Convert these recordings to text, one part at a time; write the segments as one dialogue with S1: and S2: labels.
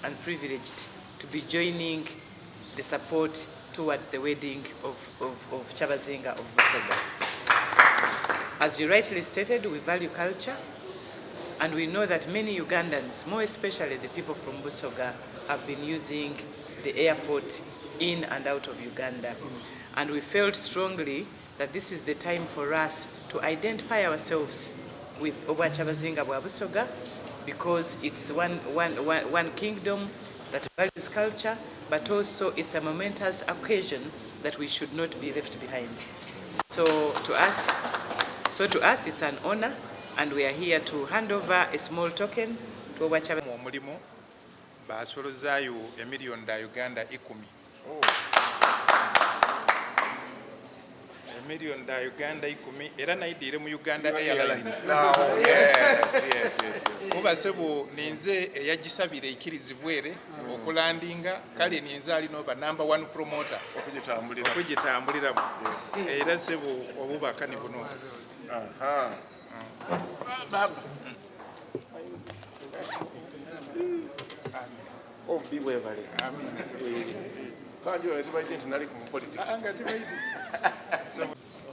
S1: and privileged to be joining the support towards the wedding of Kyabazinga of Busoga. As you rightly stated, we value culture, and we know that many Ugandans, more especially the people from Busoga, have been using the airport in and out of Uganda. And we felt strongly that this is the time for us to identify ourselves with Kyabazinga bwa Busoga, because it's one kingdom that values culture, but also it's a momentous occasion that we should not be left behind. So to us it's an honor, and we are here to hand over a small token to Kyabazinga.
S2: Omulimo basolozaayo emiliyoni da Uganda 10. Emiliyoni da Uganda 10 era nayidiire mu Uganda Airlines. Kuba sebo ninze eyagisabire ikirizibwere okulandinga kale ninze alina oba number 1 promoter okugitambuliramu era sebo obubaka ni buno.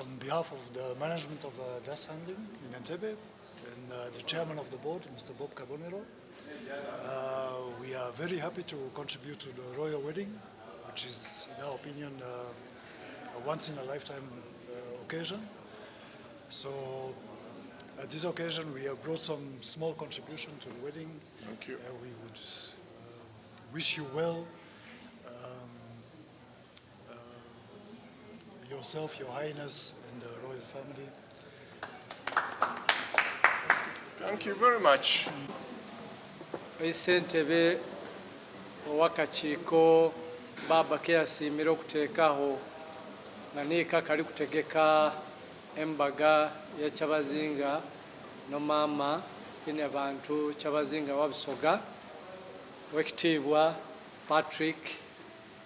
S3: On
S4: behalf of the management of Dust Handling in Entebbe and the chairman of the board, Mr. Bob Carbonero, we are very happy to contribute to the royal wedding, which is, in our opinion, a once-in-a-lifetime occasion. So, at this occasion, we have brought some small contribution to the wedding.
S3: Thank you.
S4: We would wish you well, yourself, your highness, and the royal family.
S3: Thank you very much.
S5: Ssentebe owakakiiko Baba ke yasiimira okuteekaho nga niika kali kutegeka embaga ya Kyabazinga no maama ine abantu Kyabazinga wa Busoga, Ekitibwa Patrick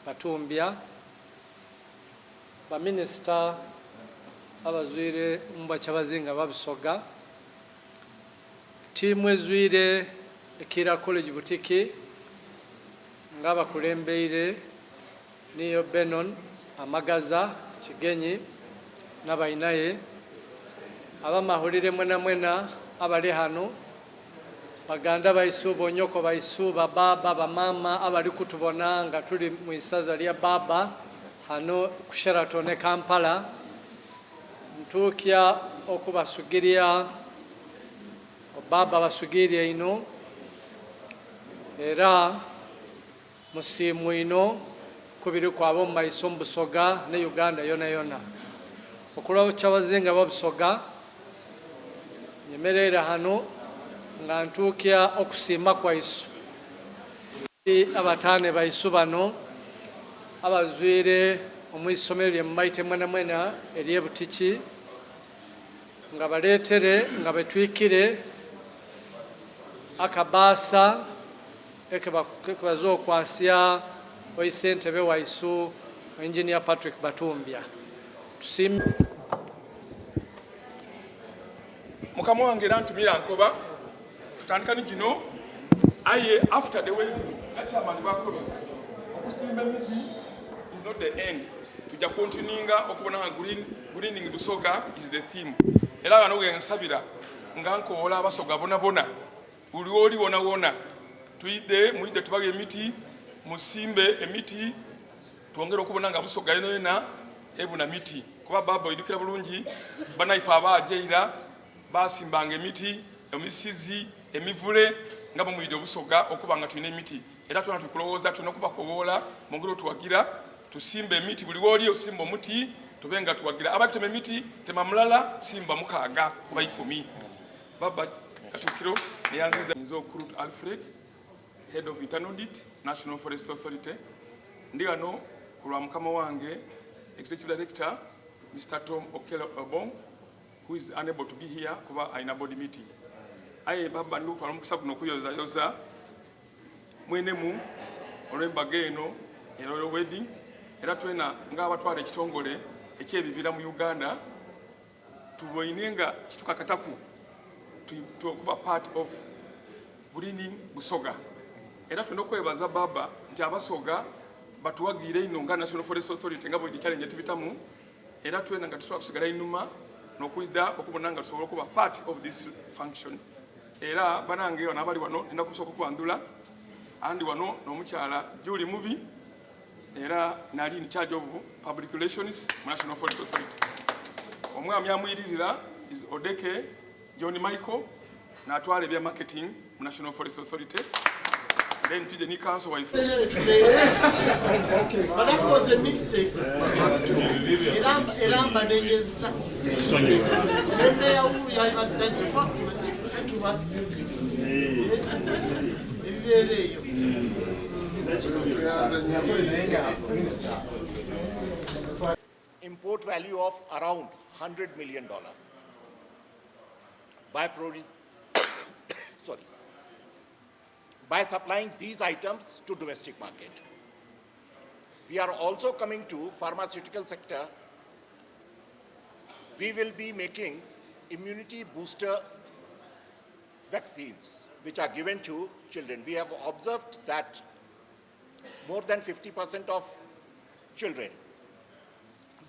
S5: Batumbya, Baminisita abazwire mbwa Kyabazinga ba Busoga, tiimu ezwire Ekira College Butiki ng'abakulembeire niyo Benon Amagaza Kigenyi n'abayinaye, abamahulire mwena abali hano, baganda baisu, bonyoko baisu, bababa, bamama abali kutubona nga tuli mu isaza lya baba hano ku Sheraton e Kampala, ntuukya okubasugirya baba basugirye ino era musiimu ino kubiri kwabo mu maiso mu Busoga ne Uganda yona okulwa Kyabazinga ba Busoga. Nyemerera hano nga ntuukya okusiima kwaisu abataane baisu bano abazwire omwisomero lye mumaite mwena ery'e Butiki nga baleetere nga betwikire akabaasa ekebaza okwasya oisentebe waisu Engineer Patrick Batumbya.
S6: Mukama wange era ntumira nkoba tutandika ni gino aye after the wedding achairman bakolo okusimba emiti is not the end. Tujja continuinga okubona greening Busoga is the theme. Era bano ngensabira nga nkola Abasoga bona buli oli wona tuide muide tubage emiti musimbe emiti tuongera okubona nga Busoga yona ebuna miti kuba baba idukira bulungi banaifa abajeira basimbanga emiti emisizi emivule nga bamuyide Busoga okubanga tulina emiti era tuna tukulowooza tuna kubakobola mungiro tuwagira tusimbe emiti buli woli osimba omuti tubenga tuwagira abatema emiti tema mulala simba mukaaga kuba 10. Baba Katukiro neyanziza nzo Kurut Alfred, Head of Internal Audit, National Forestry Authority. Ndi ano kulwa mukama wange Executive Director Mr. Tom Okelo Obong, who is unable to be here kuba aina board meeting. Aye baba ndi kutwala mukisa kuno kuyoza mwenemu olw'embaga eno era wedding era twena ng'abatwala Ekitongole ekyebibira mu Uganda tuboinenga kitukakataku to kuba part of greening Busoga. era tulina okwebaza baba nti abasoga batuwagiire ino nga National Forestry Authority nga bwe challenge tubitamu era twena nga tusobola kusigala inuma n'okwida okubona nga tusobola okuba part of this function era banange wano abali wano nenda kusooka okubandula andi wano n'omukyala Julie Mubi era nali in charge of public relations mu National Forestry Authority. Omwami amuyiririra is Odeke John Michael n'atwala ebya marketing mu National Forestry Authority. Then to the new council wife.
S7: But that was a mistake.
S8: Import value of around $100 million by supplying these items to domestic market. We are also coming to pharmaceutical sector. We will be making immunity booster vaccines which are given to children. We have observed that more than 50% of children,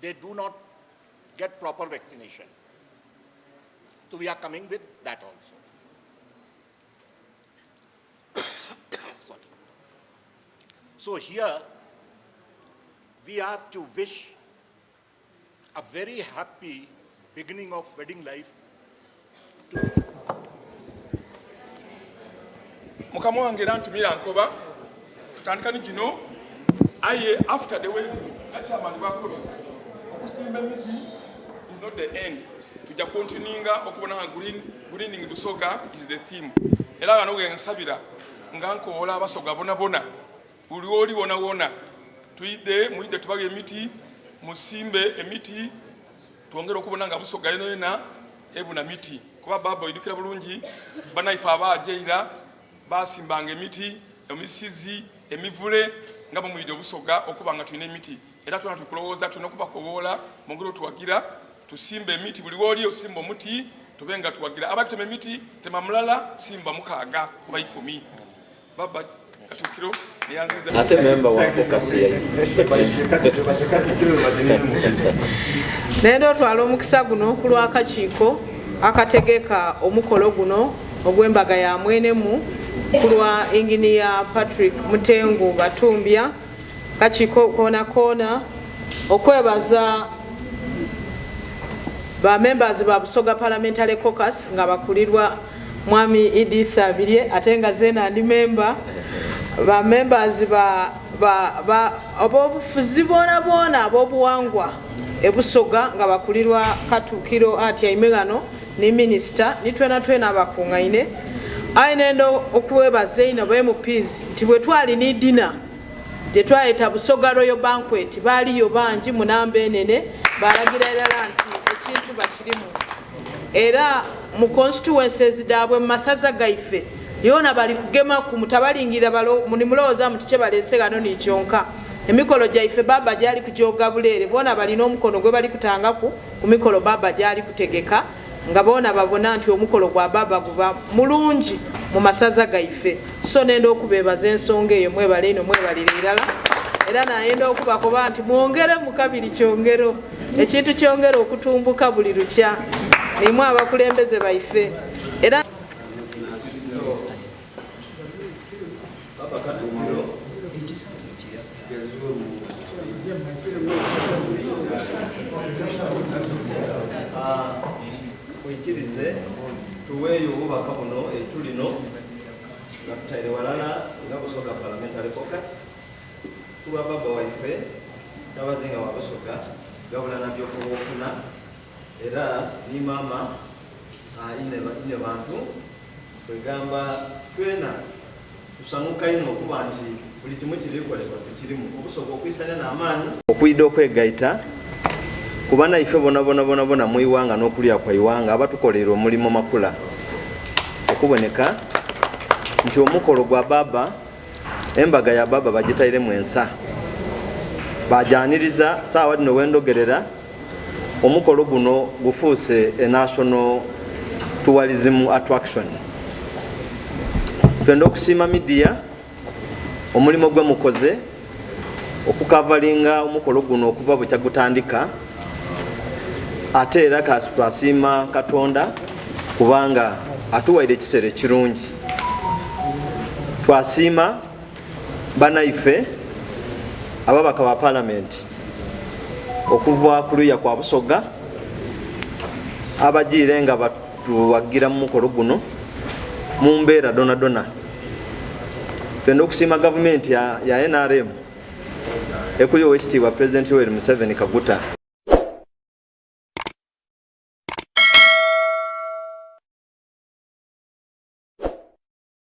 S8: they do not get proper vaccination. So we are coming with that also. Sorry. So here we are to wish a very happy beginning of wedding life.
S6: Mukama wange era ntumira nkoba tutandika ni gino aye after the wedding akyamani bakolo okusimba emiti is not the end. Tujja continuinga okubona nga greening Busoga is the theme. Era wano ngensabira nga nkoola abasoga bonabona buli oli wona tuyide muyide tubage emiti musimbe emiti twongere okubona nga Busoga yena ebuna miti kuba baba idukira bulungi banaifa abajeira basimbanga emiti emisizi emivule nga muyide Busoga okuba nga tulina emiti era tuna tukulowooza tulina okubakobola mungiro tuwagira tusimbe emiti buli oli osimba omuti tubenga tuwagira abatema emiti tema mulala simba mukaaga kuba 10 baba katukiro niyanziza
S9: ate member wa kokasi yayi
S1: nendo twala omukisa guno kulwa akakiiko akategeka omukolo guno ogw'embaga ya mwenemu kulwa engineer Patrick Mutengu Batumbya kakiiko kona okwebaza ba members ba Busoga Parliamentary Caucus nga bakulirwa mwami Idisa Bilye atenga zena ndi member ba members ba obufuzi bona abobuwangwa ebusoga nga bakulirwa katukiro ati aimegano ni minister nitwena abakungaine ainendo okuwebaza ina bwe MPs tibwe twali ni dinner je twaita Busoga Royal Banquet baliyo banji munamba enene balagira era nti ekintu bakirimu era mu constituencies dabwe masaza gaife yona bali kugema ku mutabalingira balo mulimuloza mutiche balese gano ni kyonka emikolo jaife baba jali kujoga bulere bona bali n'omukono gwe bali kutanga ku mikolo baba jali kutegeka nga bona babona nti omukolo gwa baba guba mulungi mu masaza gaife so nendo okubebaza ensonga eyo mwebale ino mwebalira irala era nayenda okubakoba nti mwongere mu kabiri kyongero ekintu kyongero okutumbuka buli lukya nimwe abakulembeze baife era
S9: kuikirize tuweyo obubaka buno etulino nga tutaire walala nga Busoga Parliamentary Caucus kuba baba waife Kyabazinga wa Busoga gabulana byokubokuna era ni mama ine bantu kwegamba twena tusanuka ino okuba nti buli kimu kirikolebwa tukirimu Obusoga okwisana n'amaanyi okwida okwegaita kubana ife bona muiwanga n'okulya kwa iwanga abatukolera omulimo makula okuboneka nti omukolo gwa baba embaga ya baba bagitaire mwensa bajaniriza sawa dino wendogerera omukolo guno gufuuse a national tourism attraction twenda okusiima media omulimu gwe mukoze okukavalinga omukolo guno okuva bwe kyagutandika, ate era twasiima Katonda kubanga atuwaire ekiseera ekirungi. Twasiima banaife ababaka ba palamenti okuva ku luya kwa Busoga abagiire nga batuwagira mu mukolo guno mu mbeera donadona. Twenda okusiima gavumenti ya NRM ekuli Oweekitiibwa Pulezidenti Yoweri Museveni Kaguta